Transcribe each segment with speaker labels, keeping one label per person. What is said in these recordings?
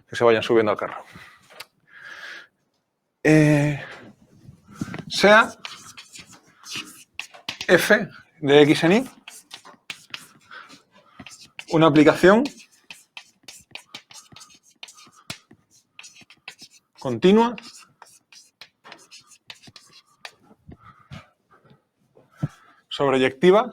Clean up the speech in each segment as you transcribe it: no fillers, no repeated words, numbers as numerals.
Speaker 1: que se vayan subiendo al carro. Sea f de x en y una aplicación continua sobreyectiva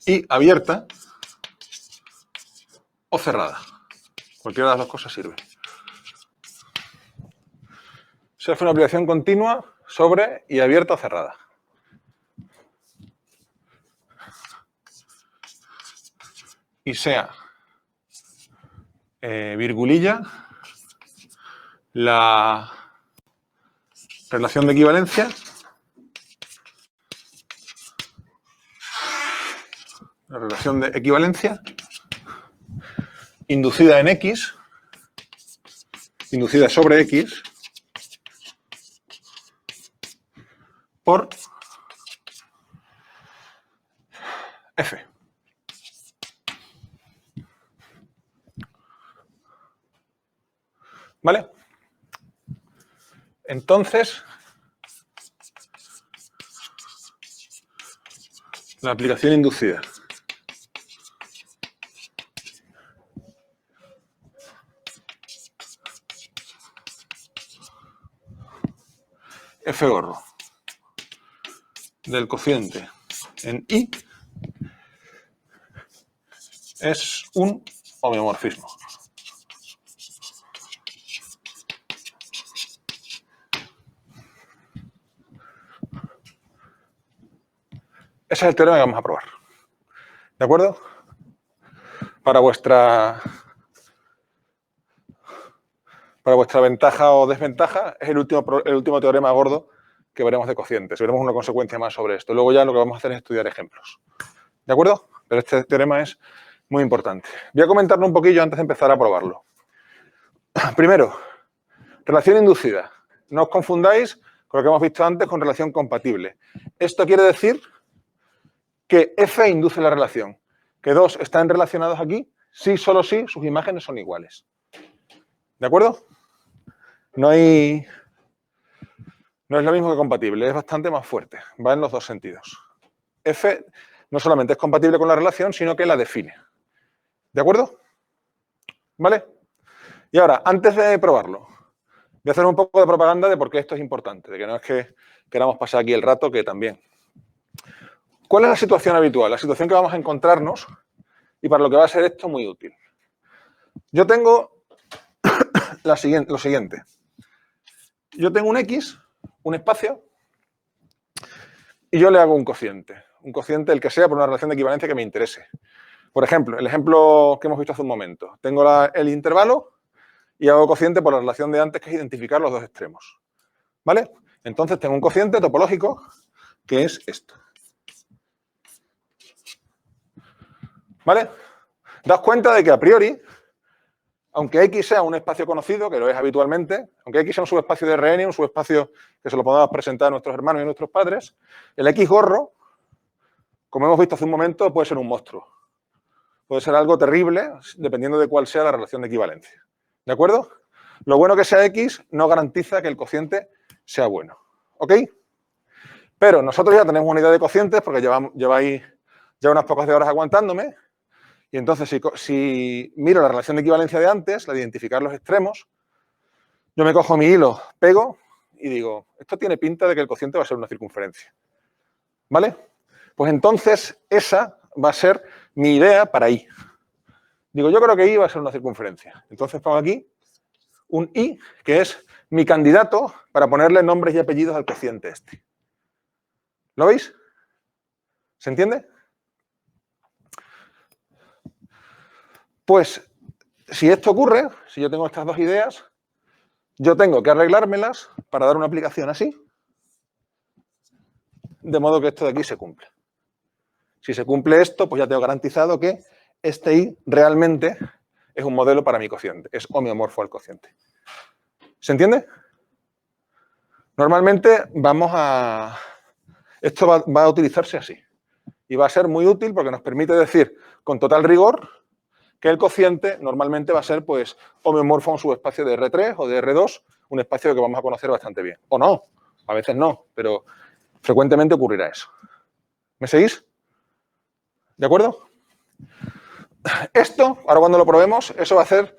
Speaker 1: y abierta o cerrada. Cualquiera de las dos cosas sirve. Se hace una aplicación continua sobre y abierta o cerrada. Y sea virgulilla la relación de equivalencia inducida en X, inducida sobre X por F. ¿Vale? Entonces, la aplicación inducida F gorro del cociente en Y es un homeomorfismo. Ese es el teorema que vamos a probar. ¿De acuerdo? Para vuestra ventaja o desventaja, es el último teorema gordo que veremos de cocientes. Veremos una consecuencia más sobre esto. Luego ya lo que vamos a hacer es estudiar ejemplos. ¿De acuerdo? Pero este teorema es muy importante. Voy a comentarlo un poquillo antes de empezar a probarlo. Primero, relación inducida. No os confundáis con lo que hemos visto antes con relación compatible. Esto quiere decir que F induce la relación. Que dos están relacionados aquí si, solo si, sus imágenes son iguales. ¿De acuerdo? No es lo mismo que compatible, es bastante más fuerte. Va en los dos sentidos. F no solamente es compatible con la relación, sino que la define. ¿De acuerdo? ¿Vale? Y ahora, antes de probarlo, voy a hacer un poco de propaganda de por qué esto es importante, de que no es que queramos pasar aquí el rato, que también. ¿Cuál es la situación habitual? La situación que vamos a encontrarnos y para lo que va a ser esto muy útil. Yo tengo lo siguiente. Yo tengo un X, un espacio, y yo le hago un cociente el que sea por una relación de equivalencia que me interese. Por ejemplo, el ejemplo que hemos visto hace un momento. Tengo el intervalo y hago cociente por la relación de antes, que es identificar los dos extremos. ¿Vale? Entonces tengo un cociente topológico que es esto. ¿Vale? Daos cuenta de que a priori, aunque X sea un espacio conocido, que lo es habitualmente, aunque X sea un subespacio de Rn, un subespacio que se lo podemos presentar a nuestros hermanos y a nuestros padres, el X gorro, como hemos visto hace un momento, puede ser un monstruo. Puede ser algo terrible, dependiendo de cuál sea la relación de equivalencia. ¿De acuerdo? Lo bueno que sea X no garantiza que el cociente sea bueno. ¿Ok? Pero nosotros ya tenemos una unidad de cocientes porque lleváis ya unas pocas de horas aguantándome. Y entonces, si miro la relación de equivalencia de antes, la de identificar los extremos, yo me cojo mi hilo, pego y digo, esto tiene pinta de que el cociente va a ser una circunferencia. ¿Vale? Pues entonces esa va a ser mi idea para Y. Digo, yo creo que Y va a ser una circunferencia. Entonces pongo aquí un Y, que es mi candidato para ponerle nombres y apellidos al cociente este. ¿Lo veis? ¿Se entiende? Pues, si esto ocurre, si yo tengo estas dos ideas, yo tengo que arreglármelas para dar una aplicación así, de modo que esto de aquí se cumple. Si se cumple esto, pues ya tengo garantizado que este Y realmente es un modelo para mi cociente, es homeomorfo al cociente. ¿Se entiende? Normalmente vamos a Esto va a utilizarse así. Y va a ser muy útil porque nos permite decir con total rigor que el cociente normalmente va a ser pues homeomorfo a un subespacio de R3 o de R2, un espacio que vamos a conocer bastante bien. O no, a veces no, pero frecuentemente ocurrirá eso. ¿Me seguís? ¿De acuerdo? Esto, ahora cuando lo probemos, eso va a hacer,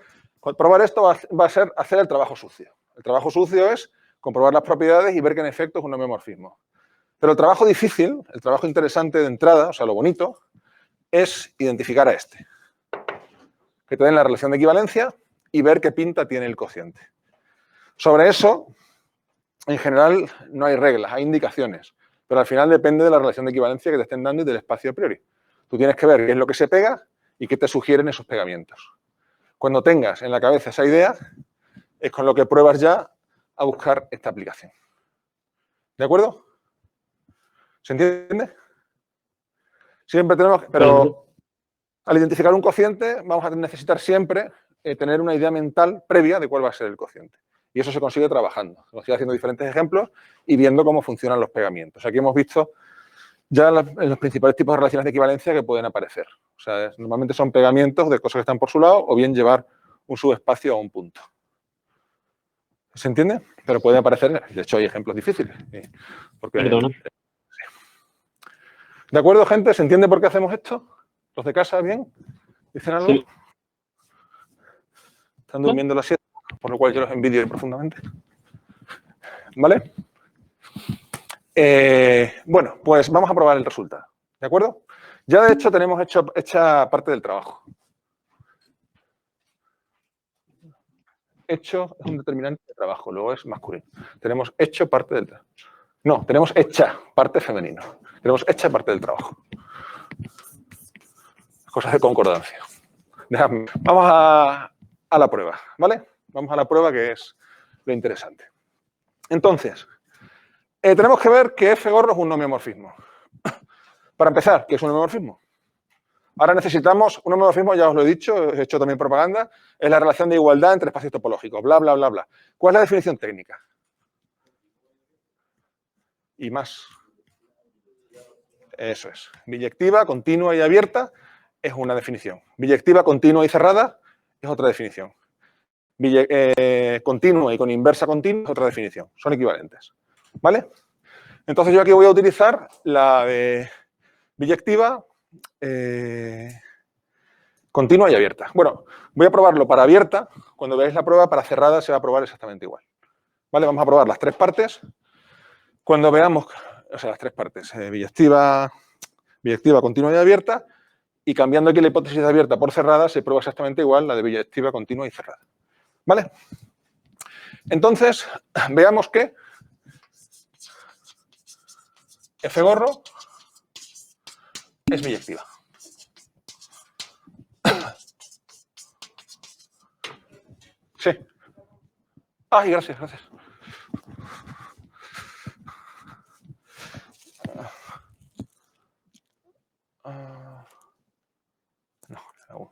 Speaker 1: probar esto va a ser hacer el trabajo sucio. El trabajo sucio es comprobar las propiedades y ver que en efecto es un homeomorfismo. Pero el trabajo difícil, el trabajo interesante de entrada, o sea, lo bonito, es identificar a este. Que te den la relación de equivalencia y ver qué pinta tiene el cociente. Sobre eso, en general, no hay reglas, hay indicaciones. Pero al final depende de la relación de equivalencia que te estén dando y del espacio a priori. Tú tienes que ver qué es lo que se pega y qué te sugieren esos pegamientos. Cuando tengas en la cabeza esa idea, es con lo que pruebas ya a buscar esta aplicación. ¿De acuerdo? ¿Se entiende? Siempre tenemos, pero al identificar un cociente vamos a necesitar siempre tener una idea mental previa de cuál va a ser el cociente. Y eso se consigue trabajando. Se consigue haciendo diferentes ejemplos y viendo cómo funcionan los pegamientos. Aquí hemos visto ya los principales tipos de relaciones de equivalencia que pueden aparecer. O sea, normalmente son pegamientos de cosas que están por su lado o bien llevar un subespacio a un punto. ¿Se entiende? Pero puede aparecer, de hecho hay ejemplos difíciles. Porque,
Speaker 2: Perdona.
Speaker 1: ¿de acuerdo, gente? ¿Se entiende por qué hacemos esto? ¿Los de casa bien? ¿Dicen algo?
Speaker 2: Sí.
Speaker 1: Están durmiendo las 7, por lo cual yo los envidio profundamente. ¿Vale? Bueno, pues vamos a probar el resultado. ¿De acuerdo? Ya de hecho tenemos hecha parte del trabajo. Hecho es un determinante de trabajo, luego es masculino. Tenemos hecho parte del trabajo. No, tenemos hecha parte femenino. Tenemos hecha parte del trabajo. Cosas de concordancia. Dejadme. Vamos a la prueba, ¿vale? Vamos a la prueba que es lo interesante. Entonces, tenemos que ver que F gorro es un homeomorfismo. Para empezar, ¿qué es un homeomorfismo? Ahora necesitamos un homeomorfismo, ya os lo he dicho, he hecho también propaganda, es la relación de igualdad entre espacios topológicos, bla, bla, bla, bla. ¿Cuál es la definición técnica? Y más. Eso es. Biyectiva, continua y abierta es una definición. Biyectiva, continua y cerrada es otra definición. Continua y con inversa continua es otra definición. Son equivalentes. ¿Vale? Entonces yo aquí voy a utilizar la de biyectiva, continua y abierta. Bueno, voy a probarlo para abierta. Cuando veáis la prueba, para cerrada se va a probar exactamente igual. ¿Vale? Vamos a probar las tres partes. Cuando veamos, o sea, las tres partes, biyectiva, continua y abierta, y cambiando aquí la hipótesis de abierta por cerrada, se prueba exactamente igual la de biyectiva, continua y cerrada. ¿Vale? Entonces, veamos que F gorro es biyectiva. Sí. Ay, gracias, gracias. No, aún.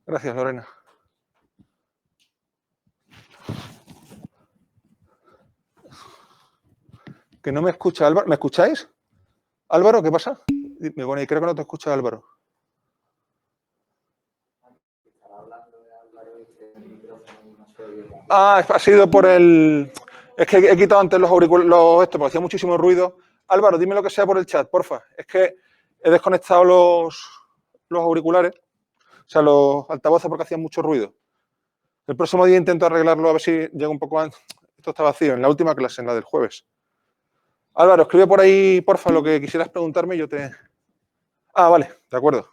Speaker 1: Gracias, Lorena. Que no me escucha Álvaro. ¿Me escucháis? Álvaro, ¿qué pasa? Me pone, creo que no te escucha Álvaro. Ah, ha sido por el... Es que he quitado antes los auriculares, esto, porque hacía muchísimo ruido. Álvaro, dime lo que sea por el chat, porfa. Es que he desconectado los auriculares, o sea, los altavoces porque hacían mucho ruido. El próximo día intento arreglarlo a ver si llega un poco antes. Esto está vacío, en la última clase, en la del jueves. Álvaro, escribe por ahí, porfa, lo que quisieras preguntarme y yo te... Ah, vale, de acuerdo.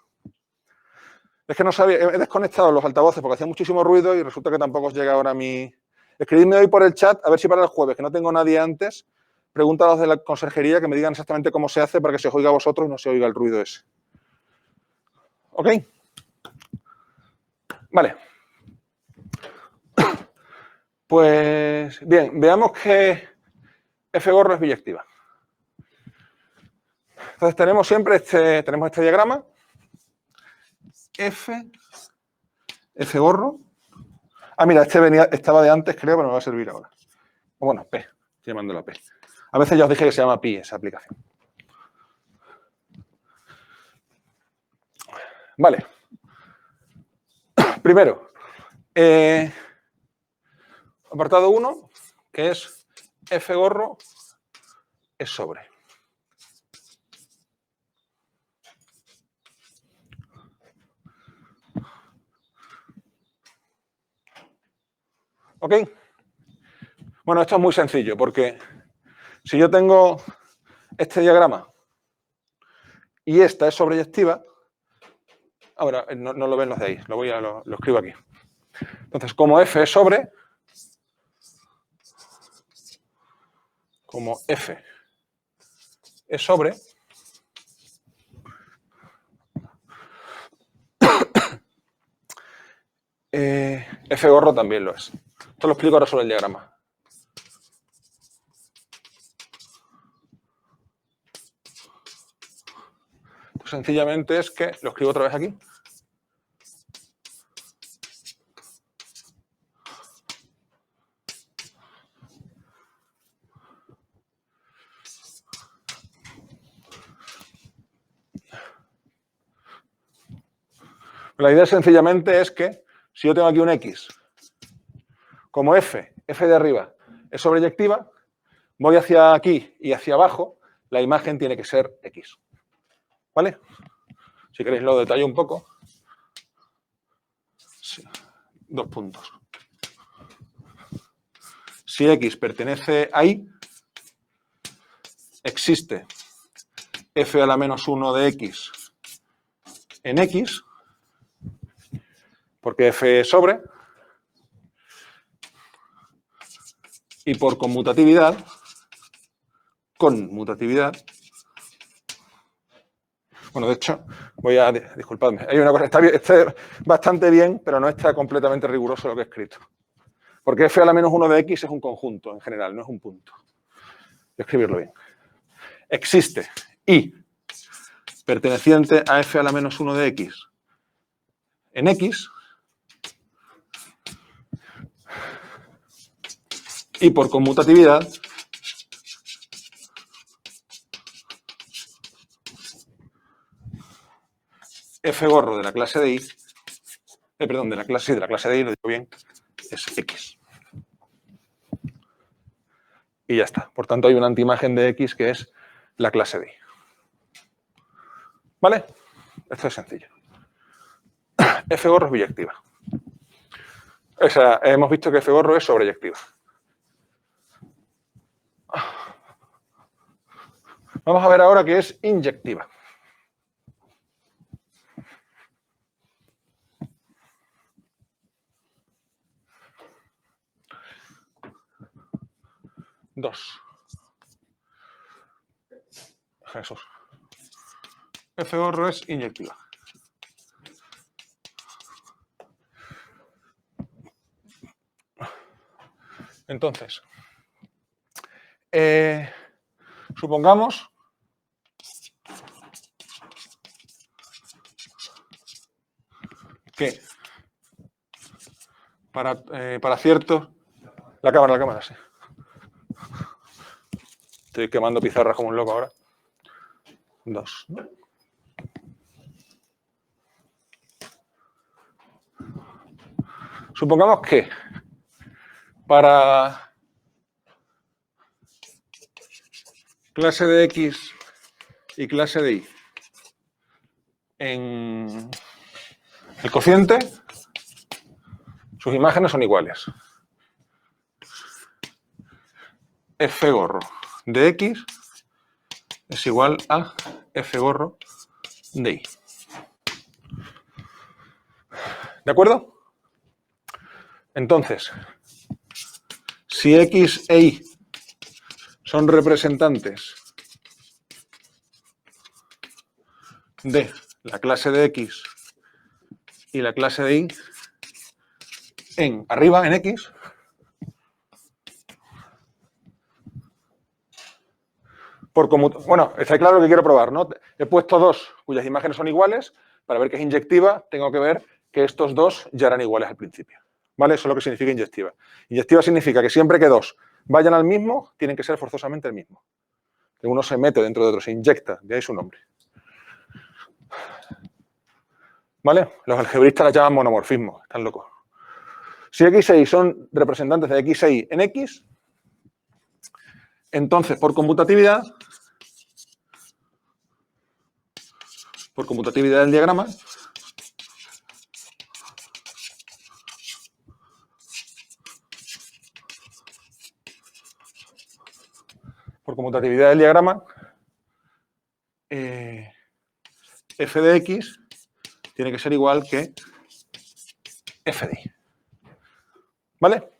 Speaker 1: Es que no sabía, he desconectado los altavoces porque hacía muchísimo ruido y resulta que tampoco os llega ahora mi... Escribidme hoy por el chat, a ver si para el jueves, que no tengo nadie antes, pregunta a los de la conserjería que me digan exactamente cómo se hace para que se os oiga a vosotros y no se oiga el ruido ese. ¿Ok? Vale. Pues bien, veamos que F gorro es biyectiva. Entonces tenemos siempre este diagrama. F gorro. Ah, mira, estaba de antes, creo, pero me va a servir ahora. O bueno, P, estoy llamándola P. A veces ya os dije que se llama Pi esa aplicación. Vale. Primero, apartado 1, que es F gorro es sobre. ¿Ok? Bueno, esto es muy sencillo, porque si yo tengo este diagrama y esta es sobreyectiva, ahora no lo ven los de ahí, lo escribo aquí. Entonces, como F es sobre, F gorro también lo es. Esto lo explico ahora sobre el diagrama. Pues sencillamente es que, lo escribo otra vez aquí. La idea sencillamente es que si yo tengo aquí un X, como F de arriba es sobreyectiva, voy hacia aquí y hacia abajo, la imagen tiene que ser X. ¿Vale? Si queréis lo detallo un poco. Sí. 2 puntos. Si X pertenece a Y, existe F a la menos 1 de X en X, porque F es sobre, y por conmutatividad, bueno, de hecho, disculpadme, hay una cosa, está bastante bien, pero no está completamente riguroso lo que he escrito. Porque F a la menos 1 de X es un conjunto en general, no es un punto. Voy a escribirlo bien. Existe Y perteneciente a F a la menos 1 de X en X, y por conmutatividad F gorro de la clase de Y, de la clase de Y, lo digo bien, es X. Y ya está. Por tanto, hay una antiimagen de X que es la clase de Y. ¿Vale? Esto es sencillo. F gorro es biyectiva. O sea, hemos visto que F gorro es sobreyectiva. Vamos a ver ahora que es inyectiva. Jesús. F gorro es inyectiva. Entonces, supongamos que para ciertos... La cámara, sí. Estoy quemando pizarras como un loco ahora. 2. Supongamos que para clase de X y clase de Y en el cociente, sus imágenes son iguales. F gorro de X es igual a F gorro de Y. ¿De acuerdo? Entonces, si X e Y son representantes de la clase de X y la clase de Y arriba en X, bueno, está claro lo que quiero probar, ¿no? He puesto 2 cuyas imágenes son iguales. Para ver que es inyectiva, tengo que ver que estos 2 ya eran iguales al principio. ¿Vale? Eso es lo que significa inyectiva. Inyectiva significa que siempre que dos vayan al mismo, tienen que ser forzosamente el mismo. Que uno se mete dentro de otro, se inyecta, de ahí su nombre. ¿Vale? Los algebristas las llaman monomorfismos, están locos. Si X e Y son representantes de X e Y en X, entonces por conmutatividad del diagrama, f de X tiene que ser igual que f de Y. ¿Vale?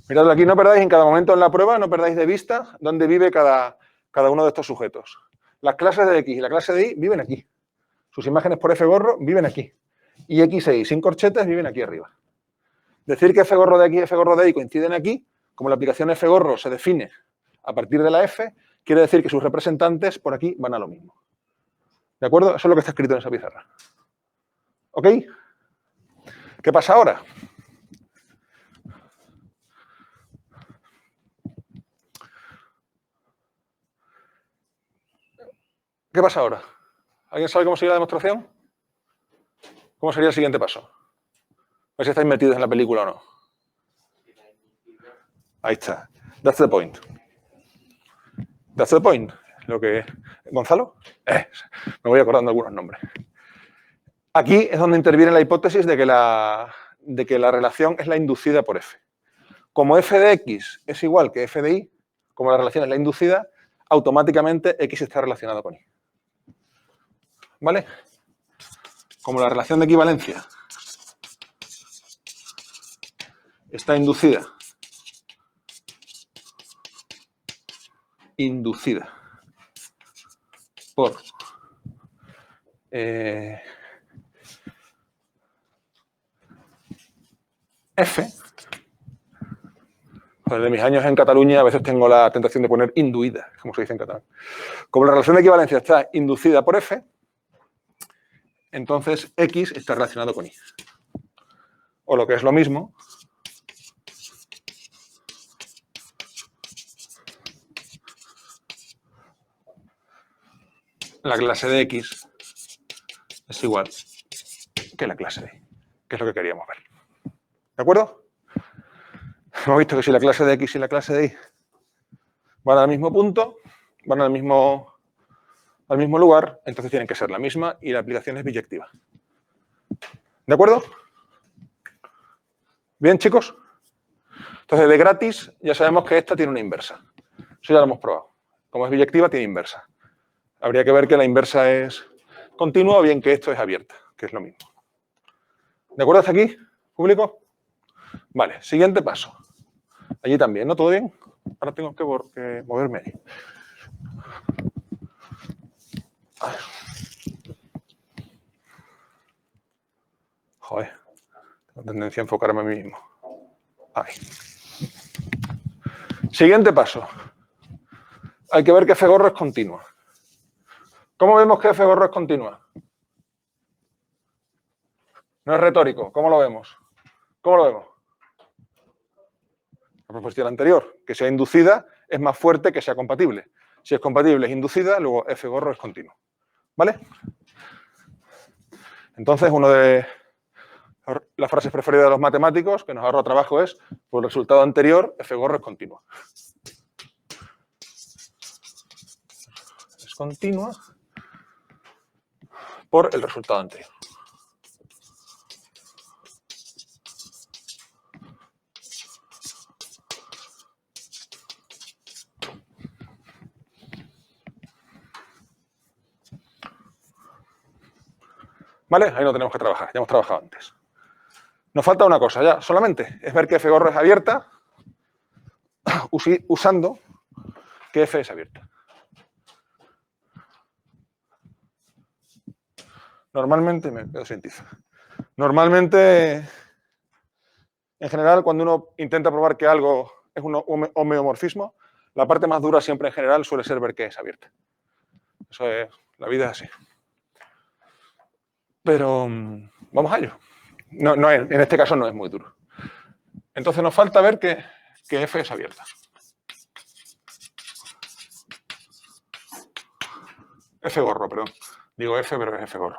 Speaker 1: Mirad aquí, no perdáis en cada momento en la prueba, no perdáis de vista dónde vive cada uno de estos sujetos. Las clases de X y la clase de Y viven aquí. Sus imágenes por F gorro viven aquí. Y X e Y sin corchetes viven aquí arriba. Decir que F gorro de X y F gorro de Y coinciden aquí, como la aplicación F gorro se define a partir de la F, quiere decir que sus representantes por aquí van a lo mismo. ¿De acuerdo? Eso es lo que está escrito en esa pizarra. ¿Ok? ¿Qué pasa ahora? ¿Qué pasa ahora? ¿Alguien sabe cómo sería la demostración? ¿Cómo sería el siguiente paso? A ver si estáis metidos en la película o no. Ahí está. That's the point. That's the point. Lo que... ¿Gonzalo? Me voy acordando algunos nombres. Aquí es donde interviene la hipótesis de que la relación es la inducida por F. Como F de X es igual que F de Y, como la relación es la inducida, automáticamente X está relacionado con Y. ¿Vale? Como la relación de equivalencia está inducida por F. Desde mis años en Cataluña a veces tengo la tentación de poner induida, como se dice en catalán. Como la relación de equivalencia está inducida por F, entonces X está relacionado con Y. O lo que es lo mismo, la clase de X es igual que la clase de Y, que es lo que queríamos ver. ¿De acuerdo? Hemos visto que si la clase de X y la clase de Y van al mismo punto, van al mismo lugar, entonces tienen que ser la misma y la aplicación es biyectiva. ¿De acuerdo? ¿Bien, chicos? Entonces, de gratis ya sabemos que esta tiene una inversa. Eso ya lo hemos probado. Como es biyectiva, tiene inversa. Habría que ver que la inversa es continua o bien que esto es abierta, que es lo mismo. ¿De acuerdo hasta aquí, público? Vale, siguiente paso. Allí también, ¿no? ¿Todo bien? Ahora tengo que moverme ahí. Joder, tengo tendencia a enfocarme a mí mismo. Ahí. Siguiente paso. Hay que ver que F gorro es continua. ¿Cómo vemos que F gorro es continua? No es retórico. ¿Cómo lo vemos? ¿Cómo lo vemos? La proposición anterior, que sea inducida es más fuerte que sea compatible. Si es compatible es inducida, luego F gorro es continuo. ¿Vale? Entonces, una de las frases preferidas de los matemáticos, que nos ahorra trabajo, es, por el resultado anterior, F gorro es continua. Es continua por el resultado anterior. ¿Vale? Ahí no tenemos que trabajar, ya hemos trabajado antes. Nos falta una cosa ya, solamente es ver que F gorro es abierta usando que F es abierta. Normalmente, me quedo sin tiza. Normalmente, en general, cuando uno intenta probar que algo es un homeomorfismo, la parte más dura siempre en general suele ser ver que es abierta. Eso es, la vida es así. Pero vamos a ello. En este caso no es muy duro. Entonces nos falta ver que F es abierta. F gorro, perdón. Digo F, pero es F gorro.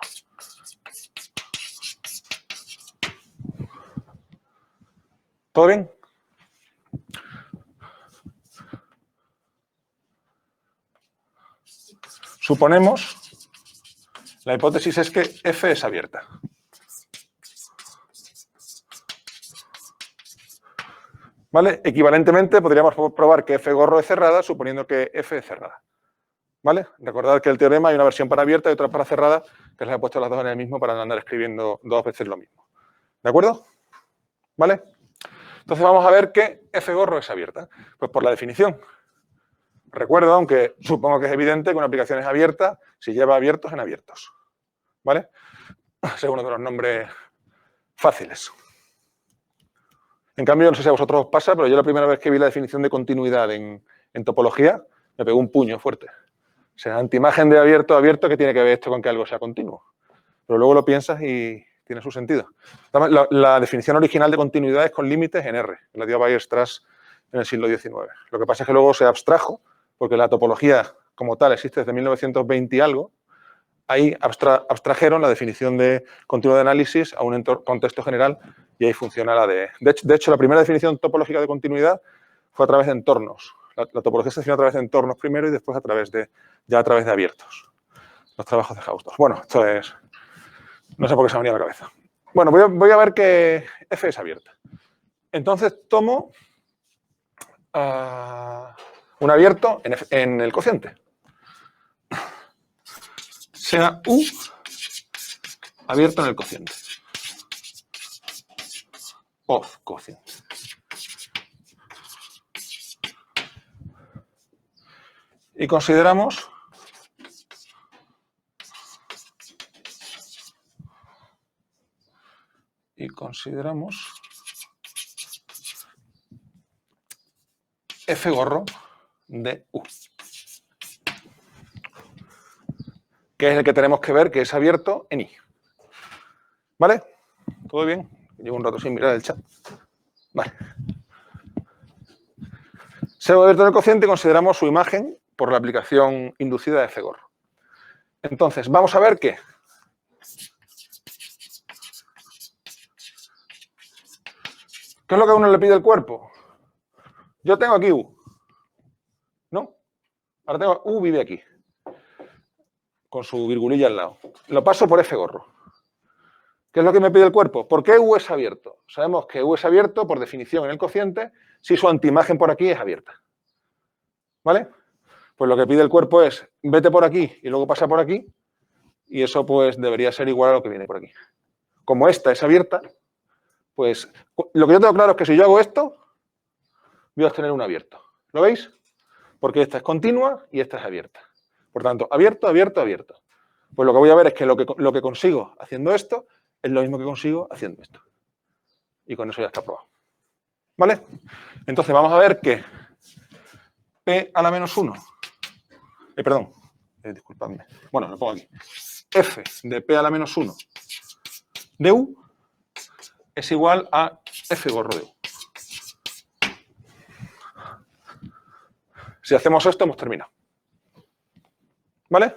Speaker 1: ¿Todo bien? Suponemos, la hipótesis es que F es abierta. ¿Vale? Equivalentemente podríamos probar que F gorro es cerrada suponiendo que F es cerrada. ¿Vale? Recordad que el teorema hay una versión para abierta y otra para cerrada, que les he puesto las dos en el mismo para no andar escribiendo dos veces lo mismo. ¿De acuerdo? ¿Vale? Entonces vamos a ver que F gorro es abierta. Pues por la definición. Recuerdo, aunque supongo que es evidente, que una aplicación es abierta si lleva abiertos en abiertos. ¿Vale? Ese es uno de los nombres fáciles. En cambio, no sé si a vosotros os pasa, pero yo la primera vez que vi la definición de continuidad en topología, me pegó un puño fuerte. O sea, antiimagen de abierto a abierto, ¿qué tiene que ver esto con que algo sea continuo? Pero luego lo piensas y tiene su sentido. La definición original de continuidad es con límites en R, la dio Weierstrass en el siglo XIX. Lo que pasa es que luego se abstrajo, porque la topología como tal existe desde 1920 y algo. Ahí abstrajeron la definición de continuidad de análisis a un contexto general y ahí funciona la de... De hecho, la primera definición topológica de continuidad fue a través de entornos. La topología se definió a través de entornos primero y después a través de abiertos. Los trabajos de Hausdorff. Bueno, esto es... No sé por qué se me ha venido a la cabeza. Bueno, voy a ver que F es abierta. Entonces tomo un abierto en el cociente. Sea U abierto en el cociente. Of cociente. Y consideramos F gorro de U. Que es el que tenemos que ver que es abierto en I. ¿Vale? ¿Todo bien? Llevo un rato sin mirar el chat. Vale. Sea abierto en el cociente y consideramos su imagen por la aplicación inducida de F gorro. Entonces, vamos a ver qué. ¿Qué es lo que a uno le pide el cuerpo? Yo tengo aquí U. ¿No? Ahora tengo U vive aquí. Con su virgulilla al lado. Lo paso por F gorro. ¿Qué es lo que me pide el cuerpo? ¿Por qué U es abierto? Sabemos que U es abierto, por definición, en el cociente, si su antiimagen por aquí es abierta. ¿Vale? Pues lo que pide el cuerpo es, vete por aquí y luego pasa por aquí, y eso pues debería ser igual a lo que viene por aquí. Como esta es abierta, pues lo que yo tengo claro es que si yo hago esto, voy a obtener un abierto. ¿Lo veis? Porque esta es continua y esta es abierta. Por tanto, abierto, abierto, abierto. Pues lo que voy a ver es que lo que consigo haciendo esto es lo mismo que consigo haciendo esto. Y con eso ya está probado. ¿Vale? Entonces vamos a ver que P a la menos 1, perdón, disculpadme. Bueno, lo pongo aquí. F de P a la menos 1 de U es igual a F gorro de U. Si hacemos esto, hemos terminado. ¿Vale?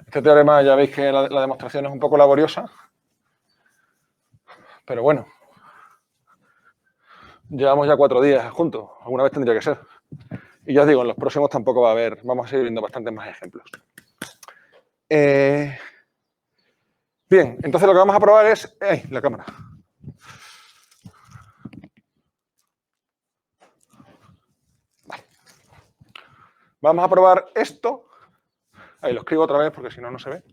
Speaker 1: Este teorema ya veis que la demostración es un poco laboriosa, pero bueno, llevamos ya 4 días juntos, alguna vez tendría que ser. Y ya os digo, en los próximos tampoco va a haber, vamos a seguir viendo bastantes más ejemplos. Bien, entonces lo que vamos a probar es... la cámara. Vale. Vamos a probar esto. Ahí lo escribo otra vez porque si no, no se ve.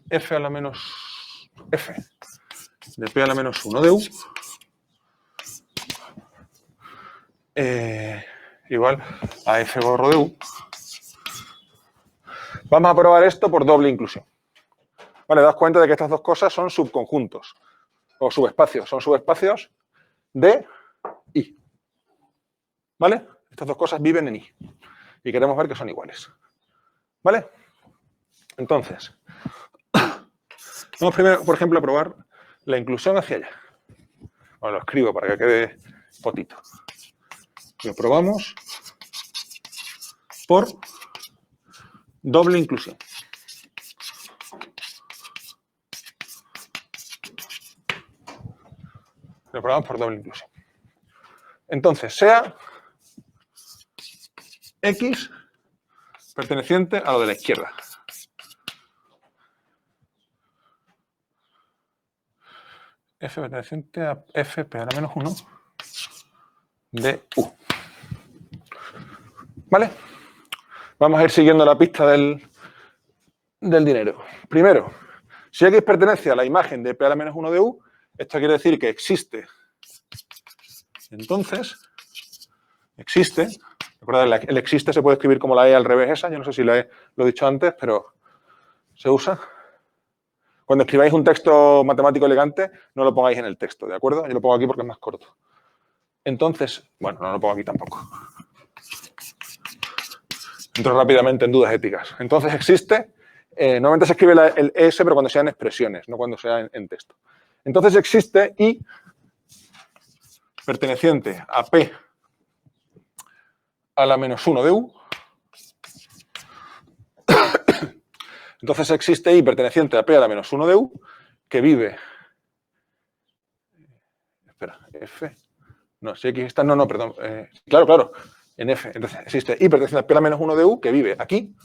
Speaker 1: F a la menos... F de P a la menos 1 de U igual a F gorro de U. Vamos a probar esto por doble inclusión. Vale, daos cuenta de que estas dos cosas son subconjuntos. o subespacios, son subespacios de I. ¿Vale? Estas dos cosas viven en I. Y queremos ver que son iguales. ¿Vale? Entonces, vamos primero, por ejemplo, a probar la inclusión hacia allá. Bueno, lo escribo para que quede potito. Lo probamos por doble inclusión. Lo probamos por doble inclusión. Entonces, sea X perteneciente a lo de la izquierda. F perteneciente a F P a la menos 1 de U. ¿Vale? Vamos a ir siguiendo la pista del dinero. Primero, si X pertenece a la imagen de P a la menos 1 de U, esto quiere decir que existe. Entonces, existe. Recuerda, el existe se puede escribir como la E al revés esa. Yo no sé si lo he dicho antes, pero se usa. Cuando escribáis un texto matemático elegante, no lo pongáis en el texto, ¿de acuerdo? Yo lo pongo aquí porque es más corto. Entonces, bueno, no lo pongo aquí tampoco. Entro rápidamente en dudas éticas. Entonces existe, normalmente se escribe el ES, pero cuando sean expresiones, no cuando sea en texto. Entonces existe I perteneciente a P a la menos 1 de U. Entonces existe I perteneciente a P a la menos 1 de U, que vive... Espera, F... No, si X está... No, perdón. Claro, en F. Entonces existe I perteneciente a P a la menos 1 de U, que vive aquí,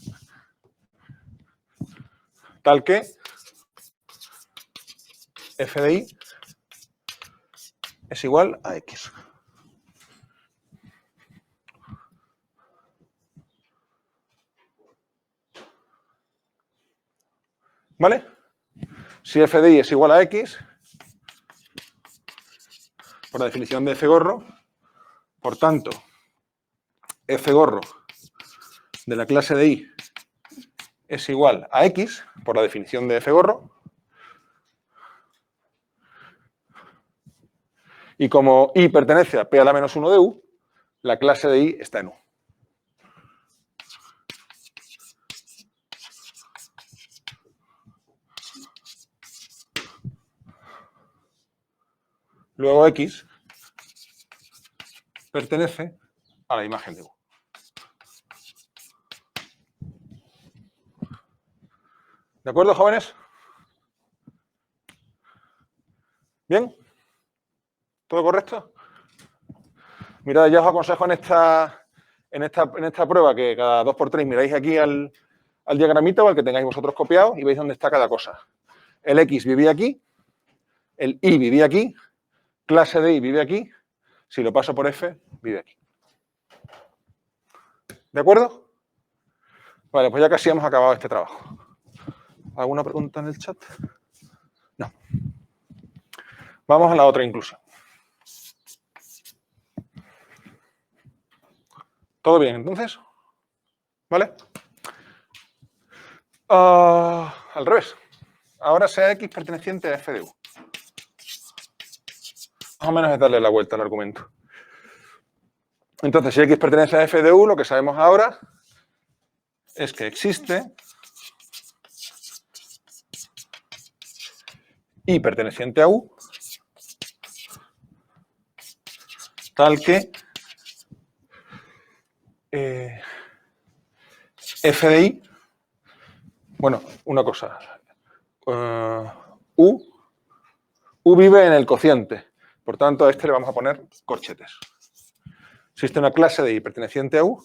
Speaker 1: tal que F de I es igual a X. ¿Vale? Si F de I es igual a X, por la definición de F gorro, por tanto, F gorro de la clase de I es igual a X, por la definición de F gorro, y como I pertenece a P a la menos 1 de U, la clase de I está en U. Luego X pertenece a la imagen de U. ¿De acuerdo, jóvenes? ¿Bien? ¿Todo correcto? Mirad, ya os aconsejo en esta prueba que cada 2×3 miráis aquí al diagramita o al que tengáis vosotros copiado y veis dónde está cada cosa. El X vivía aquí, el Y vivía aquí, clase de I vive aquí, si lo paso por F, vive aquí. ¿De acuerdo? Vale, pues ya casi hemos acabado este trabajo. ¿Alguna pregunta en el chat? No. Vamos a la otra inclusión. ¿Todo bien, entonces? ¿Vale? Al revés. Ahora sea X perteneciente a F de U. Más o menos es darle la vuelta al argumento. Entonces, si X pertenece a F de U, lo que sabemos ahora es que existe Y perteneciente a U, tal que F de I, bueno, una cosa, U vive en el cociente, por tanto a este le vamos a poner corchetes. Existe una clase de I perteneciente a U,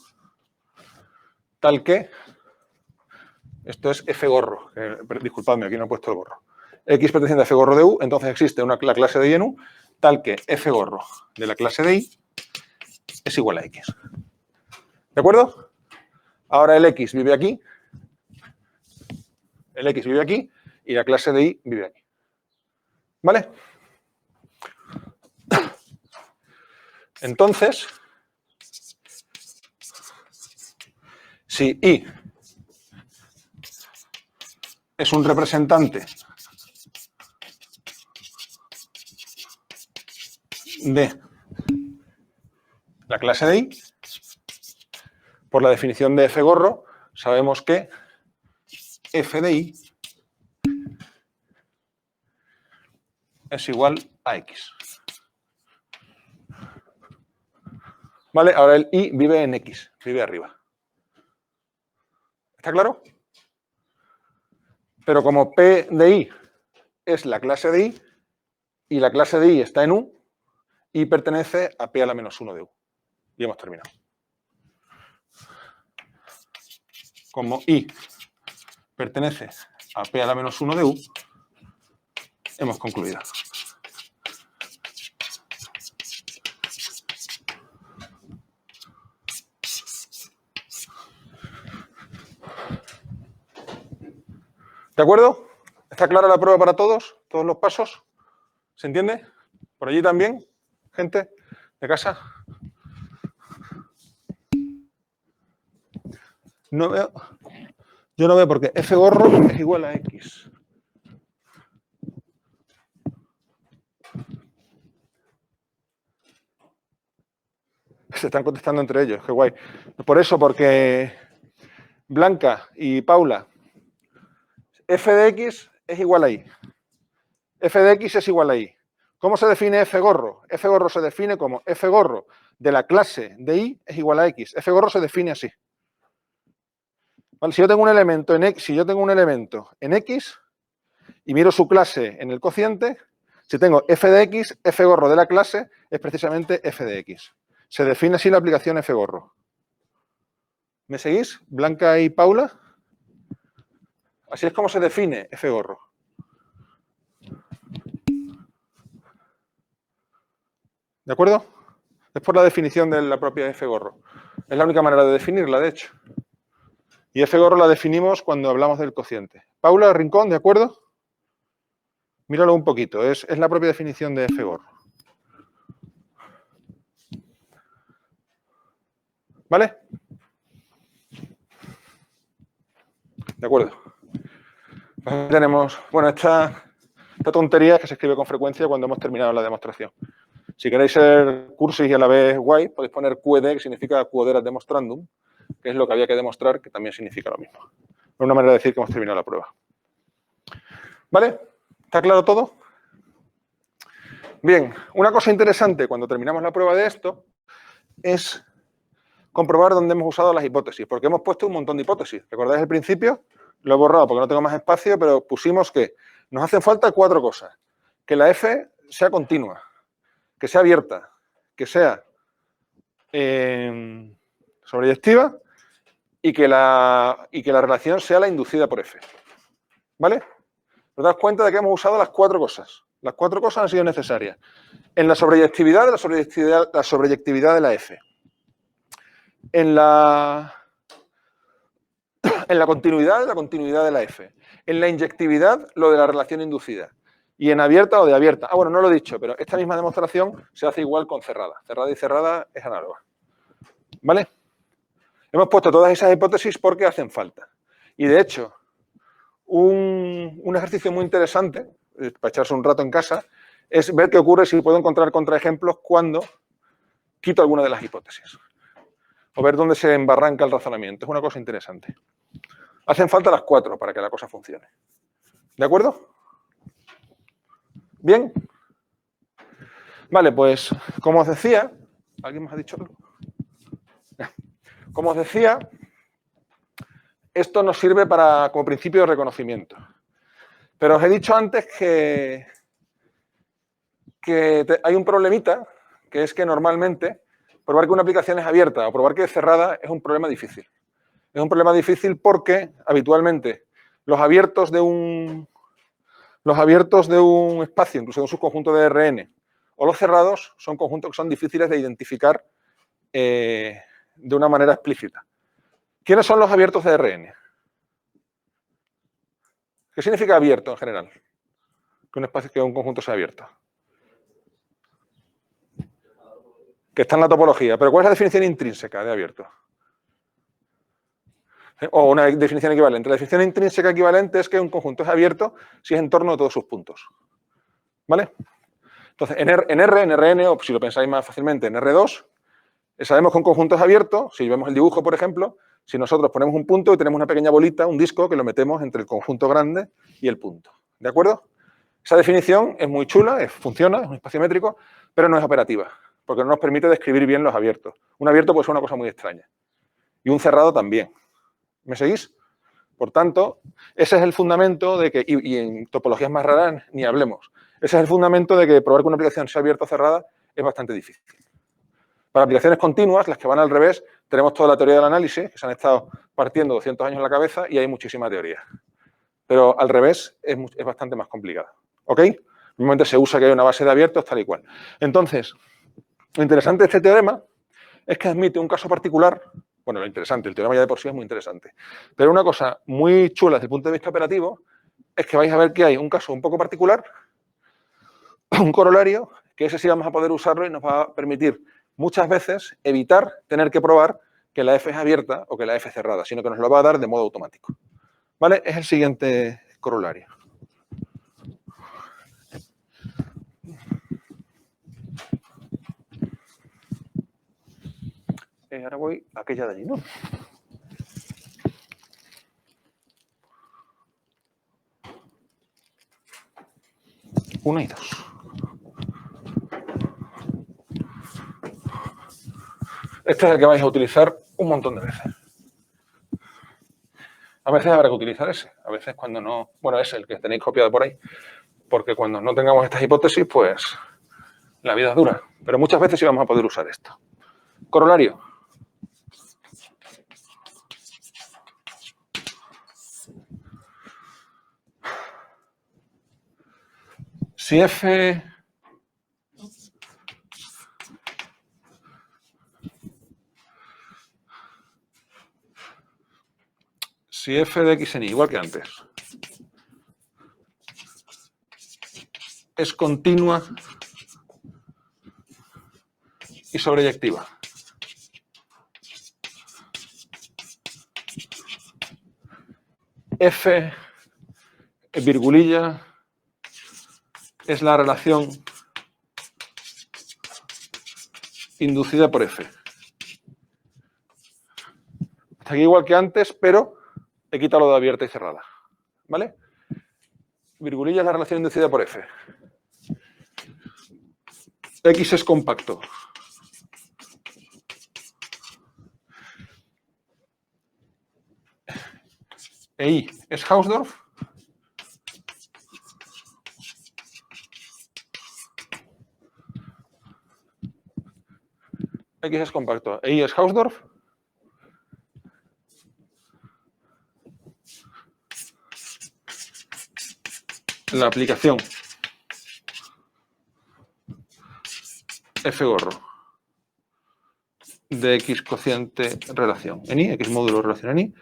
Speaker 1: tal que, esto es F gorro, disculpadme, aquí no he puesto el gorro. X perteneciente a F gorro de U, entonces existe la clase de I en U, tal que F gorro de la clase de I es igual a X. ¿De acuerdo? Ahora el X vive aquí, y la clase de I vive aquí. ¿Vale? Entonces, si I es un representante de la clase de I, por la definición de F gorro, sabemos que F de I es igual a X. ¿Vale? Ahora el I vive en X, vive arriba. ¿Está claro? Pero como P de I es la clase de I y la clase de I está en U, I pertenece a P a la menos 1 de U. Y hemos terminado. Como I pertenece a P a la menos 1 de U, hemos concluido. ¿De acuerdo? ¿Está clara la prueba para todos? ¿Todos los pasos? ¿Se entiende? ¿Por allí también? ¿Gente de casa? No veo. Yo no veo porque F gorro es igual a X. Se están contestando entre ellos, qué guay. Por eso, porque Blanca y Paula, F de X es igual a I. F de X es igual a I. ¿Cómo se define F gorro? F gorro se define como F gorro de la clase de I es igual a X. F gorro se define así. ¿Vale? Si yo tengo un elemento en X, y miro su clase en el cociente, si tengo F de X, F gorro de la clase es precisamente F de X. Se define así la aplicación F gorro. ¿Me seguís, Blanca y Paula? Así es como se define F gorro. ¿De acuerdo? Es por la definición de la propia F gorro. Es la única manera de definirla, de hecho. Y F gorro la definimos cuando hablamos del cociente. Paula, Rincón, ¿de acuerdo? Míralo un poquito, es la propia definición de F gorro. ¿Vale? De acuerdo. Tenemos, bueno, esta tontería que se escribe con frecuencia cuando hemos terminado la demostración. Si queréis ser cursis y a la vez guay, podéis poner QED, que significa Quoderat Demonstrandum, que es lo que había que demostrar, que también significa lo mismo. Es una manera de decir que hemos terminado la prueba. ¿Vale? ¿Está claro todo? Bien, una cosa interesante cuando terminamos la prueba de esto es comprobar dónde hemos usado las hipótesis, porque hemos puesto un montón de hipótesis. ¿Recordáis el principio? Lo he borrado porque no tengo más espacio, pero pusimos que nos hacen falta 4 cosas. Que la F sea continua, que sea abierta, que sea sobreyectiva y que la relación sea la inducida por F. ¿Vale? ¿Os das cuenta de que hemos usado las 4 cosas? Las 4 cosas han sido necesarias. En la sobreyectividad de la sobreyectividad de la F. En la continuidad de la continuidad de la F. En la inyectividad, lo de la relación inducida. Y en abierta, o de abierta. Ah, bueno, no lo he dicho, pero esta misma demostración se hace igual con cerrada. Cerrada y cerrada es análoga. ¿Vale? Hemos puesto todas esas hipótesis porque hacen falta. Y de hecho, un ejercicio muy interesante, para echarse un rato en casa, es ver qué ocurre si puedo encontrar contraejemplos cuando quito alguna de las hipótesis. O ver dónde se embarranca el razonamiento. Es una cosa interesante. Hacen falta las 4 para que la cosa funcione. ¿De acuerdo? ¿Bien? Vale, pues, como os decía... ¿Alguien más ha dicho algo? Como os decía, esto nos sirve como principio de reconocimiento. Pero os he dicho antes que hay un problemita, que es que normalmente probar que una aplicación es abierta o probar que es cerrada es un problema difícil. Es un problema difícil porque habitualmente los abiertos de un espacio, incluso de un subconjunto de Rn, o los cerrados son conjuntos que son difíciles de identificar de una manera explícita. ¿Quiénes son los abiertos de Rn? ¿Qué significa abierto en general? Que un conjunto sea abierto. Que está en la topología. Pero ¿cuál es la definición intrínseca de abierto? O una definición equivalente. La definición intrínseca equivalente es que un conjunto es abierto si es en torno de todos sus puntos. ¿Vale? Entonces, en Rn, o si lo pensáis más fácilmente, en R2, sabemos que un conjunto es abierto, si vemos el dibujo, por ejemplo, si nosotros ponemos un punto y tenemos una pequeña bolita, un disco, que lo metemos entre el conjunto grande y el punto. ¿De acuerdo? Esa definición es muy chula, funciona, es un espacio métrico, pero no es operativa, porque no nos permite describir bien los abiertos. Un abierto puede ser una cosa muy extraña. Y un cerrado también. ¿Me seguís? Por tanto, ese es el fundamento de que, y en topologías más raras ni hablemos, ese es el fundamento de que probar que una aplicación sea abierta o cerrada es bastante difícil. Para aplicaciones continuas, las que van al revés, tenemos toda la teoría del análisis, que se han estado partiendo 200 años en la cabeza y hay muchísima teoría. Pero al revés es bastante más complicada. ¿Ok? Normalmente se usa que hay una base de abiertos tal y cual. Entonces, lo interesante de este teorema es que admite un caso particular. Bueno, lo interesante, el teorema ya de por sí es muy interesante. Pero una cosa muy chula desde el punto de vista operativo es que vais a ver que hay un caso un poco particular, un corolario, que ese sí vamos a poder usarlo y nos va a permitir muchas veces evitar tener que probar que la F es abierta o que la F es cerrada, sino que nos lo va a dar de modo automático. ¿Vale? Es el siguiente corolario. Ahora voy a aquella de allí, ¿no? Una y dos. Este es el que vais a utilizar un montón de veces. A veces habrá que utilizar ese, a veces cuando no... Bueno, ese, el que tenéis copiado por ahí, porque cuando no tengamos estas hipótesis, pues la vida es dura. Pero muchas veces sí vamos a poder usar esto. Corolario. Si F... Si F de X en Y, igual que antes, es continua y sobreyectiva. F, virgulilla, es la relación inducida por F. Hasta aquí igual que antes, pero he quitado lo de abierta y cerrada. ¿Vale? Virgulilla es la relación inducida por F. X es compacto. E Y es Hausdorff. X es compacto. E Y es Hausdorff. La aplicación F gorro de X cociente relación en Y, X módulo relación en Y,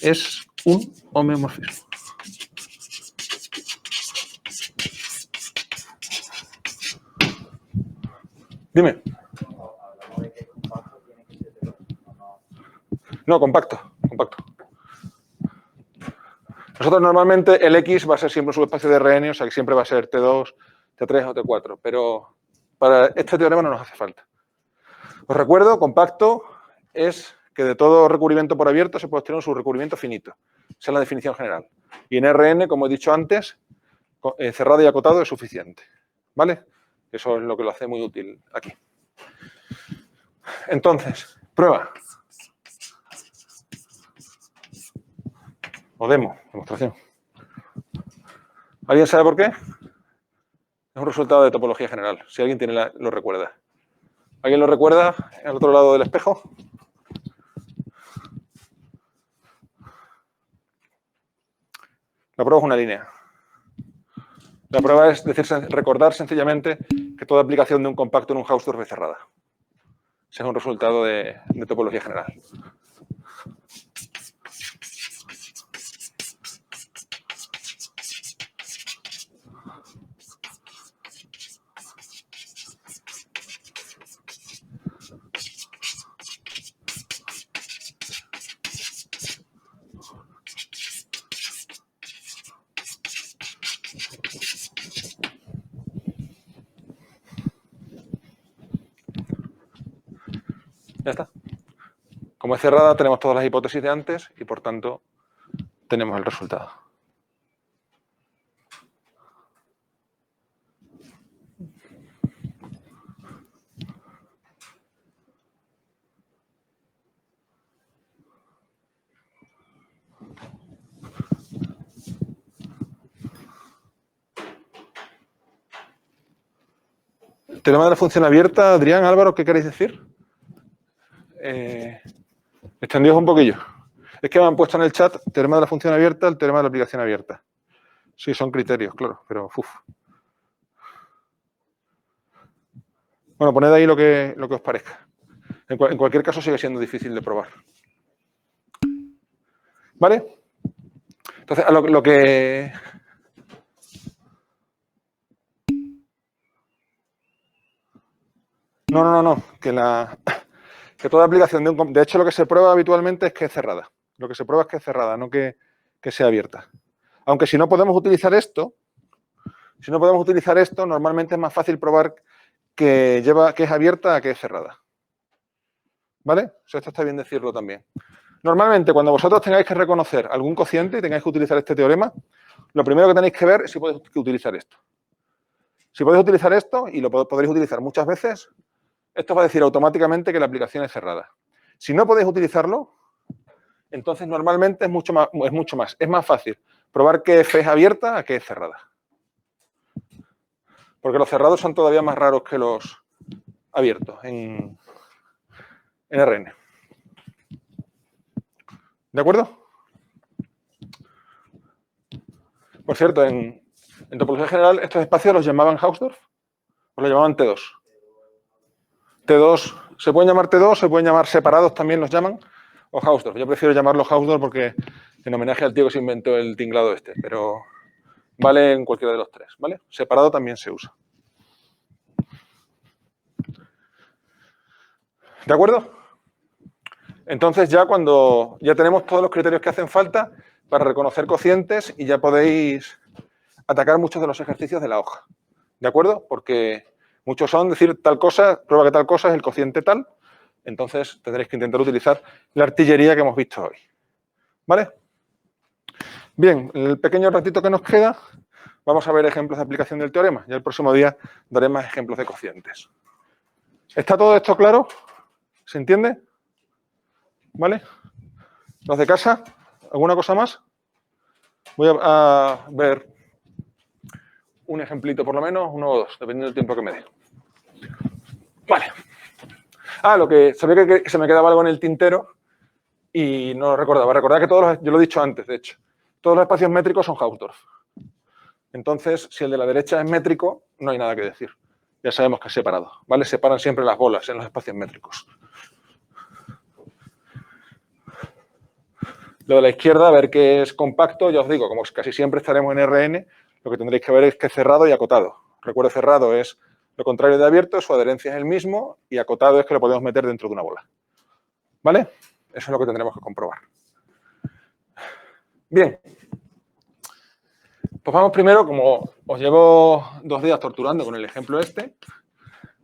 Speaker 1: es un homeomorfismo. Dime. No, compacto. Nosotros normalmente el X va a ser siempre un subespacio de Rn, o sea que siempre va a ser T2, T3 o T4, pero para este teorema no nos hace falta. Os recuerdo, compacto es que de todo recubrimiento por abierto se puede obtener un subrecubrimiento finito. Esa es la definición general. Y en Rn, como he dicho antes, cerrado y acotado es suficiente. ¿Vale? Eso es lo que lo hace muy útil aquí. Entonces, prueba. O demostración. ¿Alguien sabe por qué? Es un resultado de topología general. Si alguien lo recuerda. ¿Alguien lo recuerda al otro lado del espejo? La prueba es una línea. La prueba es recordar sencillamente que toda aplicación de un compacto en un Hausdorff es cerrada. Ese es un resultado de topología general. Ya está. Como es cerrada, tenemos todas las hipótesis de antes y, por tanto, tenemos el resultado. Teorema de la función abierta, Adrián, Álvaro, ¿qué queréis decir? Extendidos un poquillo. Es que me han puesto en el chat teorema de la función abierta, el teorema de la aplicación abierta. Sí, son criterios, claro, pero uf. Bueno, poned ahí lo que os parezca. En cualquier caso sigue siendo difícil de probar. ¿Vale? Entonces, a lo que... No. Que toda aplicación de un... De hecho, lo que se prueba habitualmente es que es cerrada. Lo que se prueba es que es cerrada, no que sea abierta. Aunque si no podemos utilizar esto, normalmente es más fácil probar que es abierta a que es cerrada. ¿Vale? O sea, esto está bien decirlo también. Normalmente, cuando vosotros tengáis que reconocer algún cociente y tengáis que utilizar este teorema, lo primero que tenéis que ver es si podéis utilizar esto. Si podéis utilizar esto, y lo podréis utilizar muchas veces, esto va a decir automáticamente que la aplicación es cerrada. Si no podéis utilizarlo, entonces normalmente es más fácil probar que F es abierta a que es cerrada. Porque los cerrados son todavía más raros que los abiertos en RN. ¿De acuerdo? Por cierto, en topología general estos espacios los llamaban Hausdorff o los llamaban T2. T2, se pueden llamar T2, se pueden llamar separados, también los llaman, o Hausdorff. Yo prefiero llamarlo Hausdorff porque en homenaje al tío que se inventó el tinglado este, pero vale en cualquiera de los tres, ¿vale? Separado también se usa. ¿De acuerdo? Entonces cuando ya tenemos todos los criterios que hacen falta para reconocer cocientes y ya podéis atacar muchos de los ejercicios de la hoja. ¿De acuerdo? Porque muchos son decir tal cosa, prueba que tal cosa es el cociente tal. Entonces tendréis que intentar utilizar la artillería que hemos visto hoy. ¿Vale? Bien, en el pequeño ratito que nos queda, vamos a ver ejemplos de aplicación del teorema. Ya el próximo día daré más ejemplos de cocientes. ¿Está todo esto claro? ¿Se entiende? ¿Vale? ¿Los de casa? ¿Alguna cosa más? Voy a ver un ejemplito por lo menos, uno o dos, dependiendo del tiempo que me dé. Vale. Lo que sabía que se me quedaba algo en el tintero y no lo recordaba. Recordad que yo lo he dicho antes, de hecho. Todos los espacios métricos son Hausdorff. Entonces, si el de la derecha es métrico, no hay nada que decir. Ya sabemos que es separado, ¿vale? Separan siempre las bolas en los espacios métricos. Lo de la izquierda, a ver qué es compacto, ya os digo, como casi siempre estaremos en RN, lo que tendréis que ver es que es cerrado y acotado. Recuerdo, cerrado es lo contrario de abierto, su adherencia es el mismo, y acotado es que lo podemos meter dentro de una bola. ¿Vale? Eso es lo que tendremos que comprobar. Bien. Pues vamos primero, como os llevo 2 días torturando con el ejemplo este,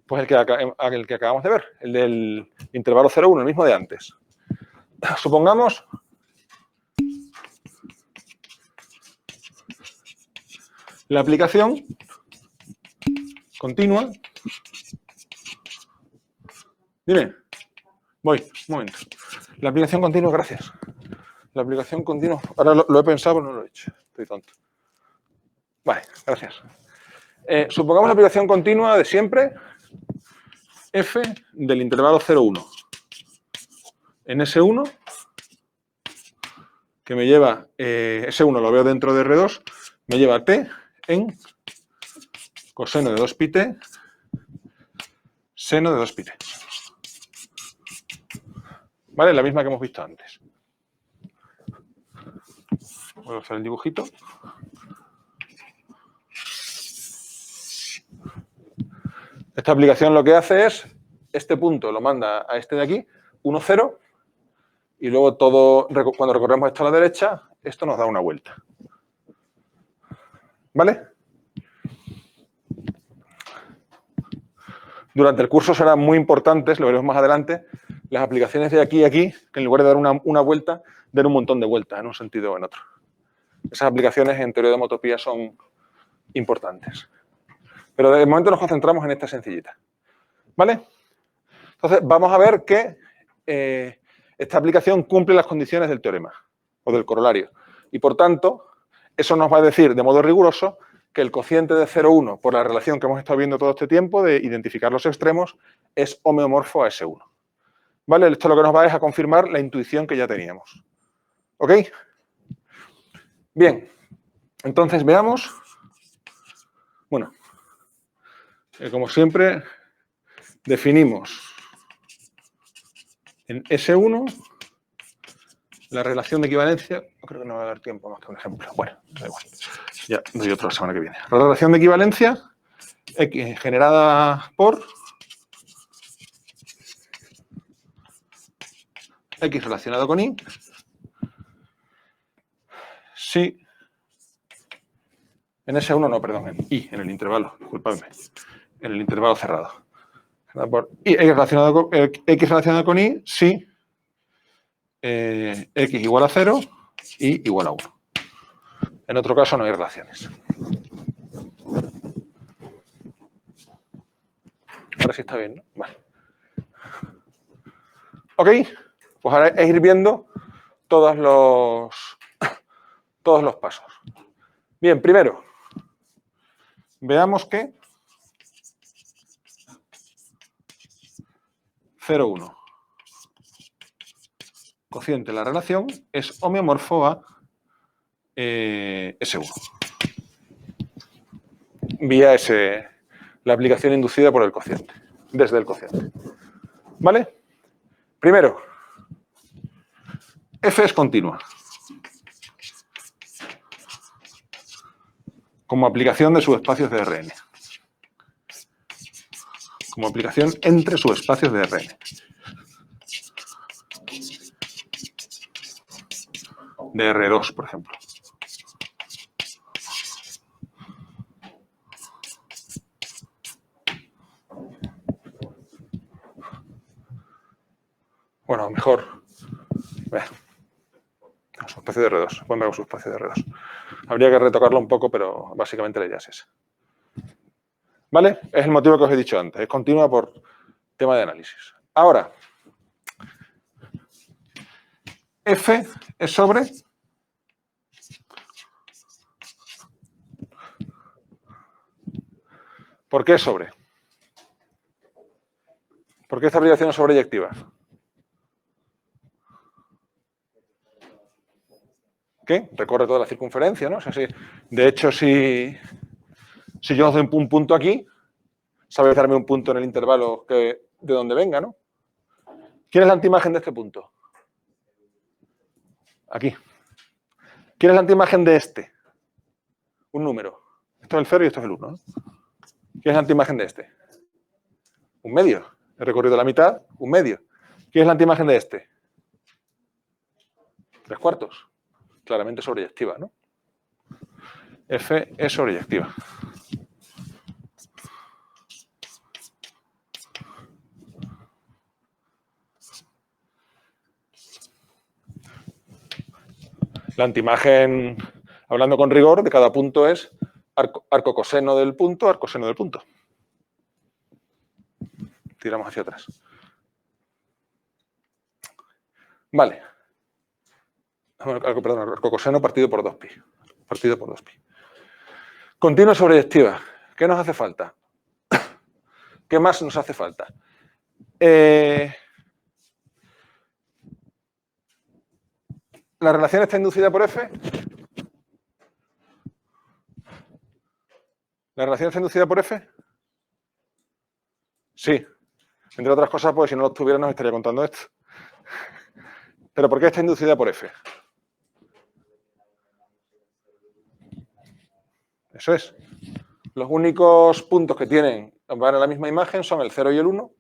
Speaker 1: pues el que acabamos de ver, el del intervalo 0,1, el mismo de antes. Supongamos la aplicación continua. Dime. Voy, un momento. La aplicación continua, gracias. La aplicación continua. Ahora lo he pensado, pero no lo he hecho. Estoy tonto. Vale, gracias. Supongamos la aplicación continua de siempre, f del intervalo 0,1. En S1, que me lleva, S1 lo veo dentro de R2, me lleva t en coseno de 2πt, seno de 2πt. ¿Vale? La misma que hemos visto antes. Voy a hacer el dibujito. Esta aplicación lo que hace es, este punto lo manda a este de aquí, 1, 0, y luego cuando recorremos esto a la derecha, esto nos da una vuelta. ¿Vale? Durante el curso serán muy importantes, lo veremos más adelante, las aplicaciones de aquí y aquí, que en lugar de dar una vuelta, den un montón de vueltas en un sentido o en otro. Esas aplicaciones en teoría de homotopía son importantes. Pero de momento nos concentramos en esta sencillita. ¿Vale? Entonces, vamos a ver que esta aplicación cumple las condiciones del teorema o del corolario. Y, por tanto, eso nos va a decir de modo riguroso que el cociente de 0,1, por la relación que hemos estado viendo todo este tiempo de identificar los extremos, es homeomorfo a S1. ¿Vale? Esto lo que nos va es a confirmar la intuición que ya teníamos. ¿Ok? Bien. Entonces, veamos. Bueno, como siempre, definimos en S1 la relación de equivalencia. Creo que no va a dar tiempo más que un ejemplo. Bueno, da igual. Ya doy otro la semana que viene. La relación de equivalencia X generada por X relacionado con Y si en S1 no, perdón, en Y, en el intervalo, disculpadme, en el intervalo cerrado. Por y X relacionado con Y si X igual a 0 y igual a 1. En otro caso no hay relaciones. Ahora sí está bien, ¿no? Vale. Ok, pues ahora es ir viendo todos los pasos. Bien, primero, veamos que 0,1 cociente de la relación es homeomorfo a S1. Vía la aplicación inducida por el cociente, desde el cociente. ¿Vale? Primero, F es continua. Como aplicación de subespacios de Rn. Como aplicación entre subespacios de Rn. De R2, por ejemplo. Bueno, mejor. Subespacio de R2. Pueden ver un subespacio de R2. Habría que retocarlo un poco, pero básicamente la idea es esa. ¿Vale? Es el motivo que os he dicho antes. Es continua por tema de análisis. Ahora, F es sobre ¿por qué es sobre? ¿Por qué esta aplicación es sobreyectiva? ¿Qué? Recorre toda la circunferencia, ¿no? O sea, de hecho, si yo os doy un punto aquí, sabéis darme un punto en el intervalo de donde venga, ¿no? ¿Quién es la antiimagen de este punto? Aquí. ¿Quién es la antiimagen de este? Un número. Esto es el 0 y esto es el 1, ¿no? ¿Quién es la antiimagen de este? Un medio. He recorrido la mitad, un medio. ¿Quién es la antiimagen de este? 3/4. Claramente sobreyectiva, ¿no? F es sobreyectiva. La antiimagen, hablando con rigor, de cada punto es arcocoseno del punto, arcoseno del punto. Tiramos hacia atrás. Vale. Perdón, arcocoseno partido por 2pi. Partido por 2pi. Continua sobreyectiva. ¿Qué nos hace falta? ¿Qué más nos hace falta? ¿La relación está inducida por F? ¿La relación está inducida por F? Sí. Entre otras cosas, pues si no lo tuviera, nos estaría contando esto. ¿Pero por qué está inducida por F? Eso es. Los únicos puntos que van a la misma imagen son el 0 y el 1,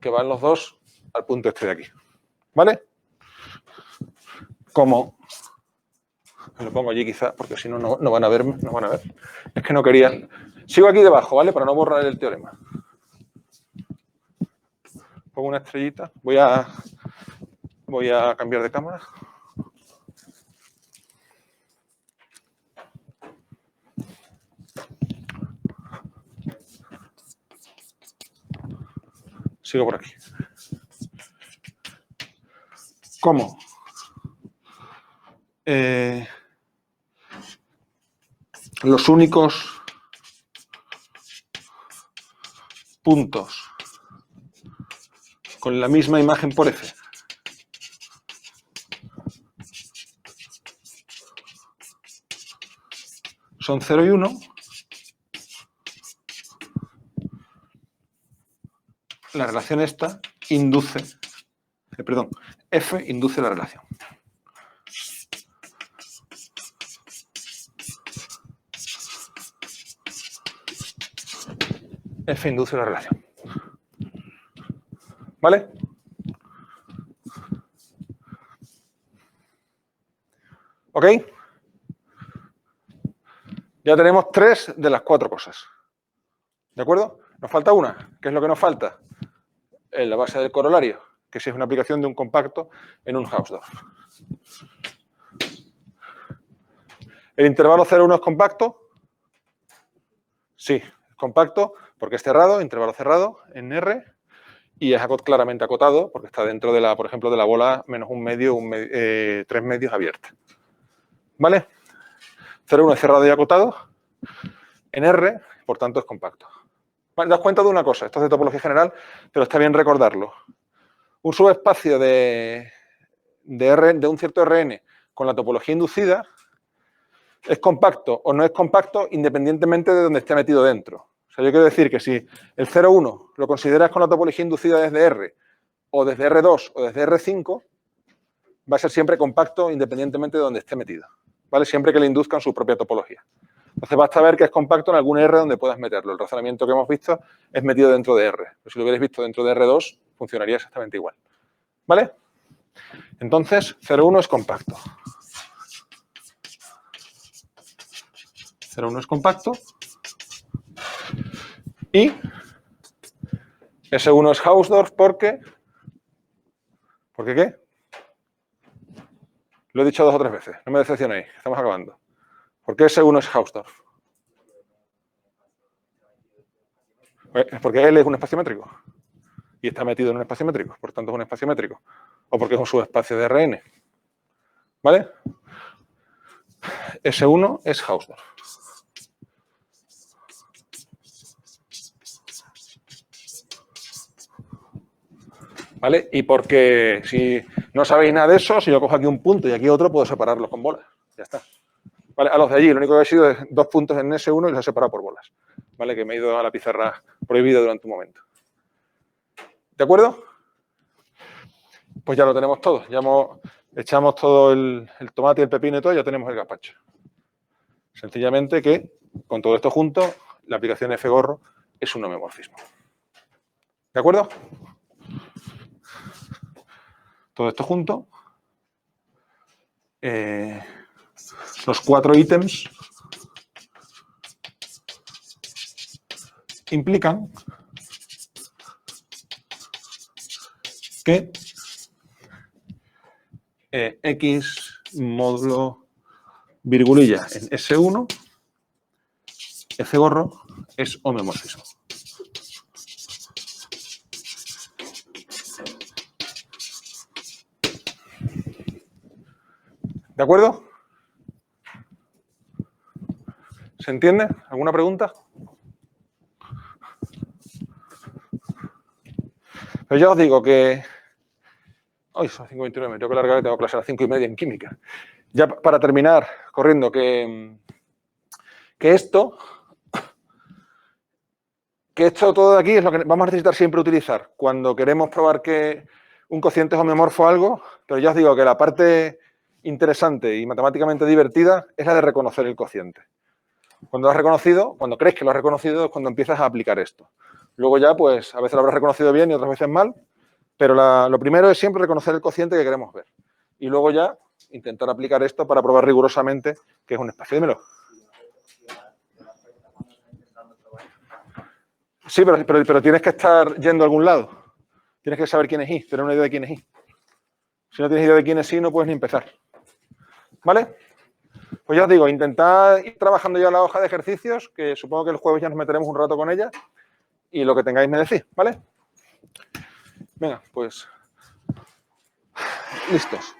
Speaker 1: que van los dos al punto este de aquí. ¿Vale? Como... Me lo pongo allí quizá, porque si no, no van a verme, no van a ver. Es que no quería... Sigo aquí debajo, ¿vale? Para no borrar el teorema. Pongo una estrellita. Voy a cambiar de cámara. Sigo por aquí. ¿Cómo? Los únicos puntos con la misma imagen por F son 0 y 1. La relación esta induce, F induce la relación. F induce la relación. ¿Vale? ¿Ok? Ya tenemos 3 de las 4 cosas. ¿De acuerdo? Nos falta una. ¿Qué es lo que nos falta? En la base del corolario, que si es una aplicación de un compacto en un Hausdorff. ¿El intervalo 0,1 es compacto? Sí, es compacto porque es cerrado, intervalo cerrado en R, y es claramente acotado porque está dentro de la, por ejemplo, de la bola menos un medio, 3 medios abierta. ¿Vale? 0,1 es cerrado y acotado en R, por tanto es compacto. Vale, das cuenta de una cosa, esto es de topología general, pero está bien recordarlo. Un subespacio de un cierto Rn con la topología inducida es compacto o no es compacto independientemente de donde esté metido dentro. O sea, yo quiero decir que si el 0,1 lo consideras con la topología inducida desde R, o desde R2 o desde R5, va a ser siempre compacto independientemente de donde esté metido. ¿Vale? Siempre que le induzcan su propia topología. Entonces basta ver que es compacto en algún R donde puedas meterlo. El razonamiento que hemos visto es metido dentro de R. Pero si lo hubierais visto dentro de R2, funcionaría exactamente igual. ¿Vale? Entonces, 0,1 es compacto. 0,1 es compacto. Y S1 es Hausdorff porque... ¿Por qué qué? Lo he dicho 2 o 3 veces. No me decepcionéis. Estamos acabando. ¿Por qué S1 es Hausdorff? Porque L es un espacio métrico. Y está metido en un espacio métrico. Por tanto, es un espacio métrico. O porque es un subespacio de Rn. ¿Vale? S1 es Hausdorff. ¿Vale? Y porque si no sabéis nada de eso, si yo cojo aquí un punto y aquí otro, puedo separarlos con bolas. Ya está. ¿Vale? A los de allí, lo único que ha sido es 2 puntos en S1 y los he separado por bolas. ¿Vale? Que me he ido a la pizarra prohibida durante un momento. ¿De acuerdo? Pues ya lo tenemos todo. Ya echamos todo el tomate y el pepino y todo, ya tenemos el gazpacho. Sencillamente que, con todo esto junto, la aplicación F-gorro es un homeomorfismo. ¿De acuerdo? Todo esto junto. Los 4 ítems implican que X módulo virgulilla en S1, F-gorro es homeomorfismo. ¿De acuerdo? ¿Se entiende? ¿Alguna pregunta? Pero ya os digo que... Hoy son 5:29, me tengo que largar, tengo clase a las 5:30 en química. Ya para terminar, corriendo, que esto todo de aquí es lo que vamos a necesitar siempre utilizar cuando queremos probar que un cociente es homeomorfo a algo, pero ya os digo que la parte interesante y matemáticamente divertida es la de reconocer el cociente. Cuando lo has reconocido, cuando crees que lo has reconocido, es cuando empiezas a aplicar esto. Luego ya, pues, a veces lo habrás reconocido bien y otras veces mal, pero lo primero es siempre reconocer el cociente que queremos ver. Y luego ya intentar aplicar esto para probar rigurosamente que es un espacio. Dímelo. Sí, pero tienes que estar yendo a algún lado. Tienes que saber quién es I, tener una idea de quién es I. Si no tienes idea de quién es I, no puedes ni empezar. ¿Vale? Pues ya os digo, intentad ir trabajando ya la hoja de ejercicios, que supongo que el jueves ya nos meteremos un rato con ella, y lo que tengáis me decís, ¿vale? Venga, pues listos.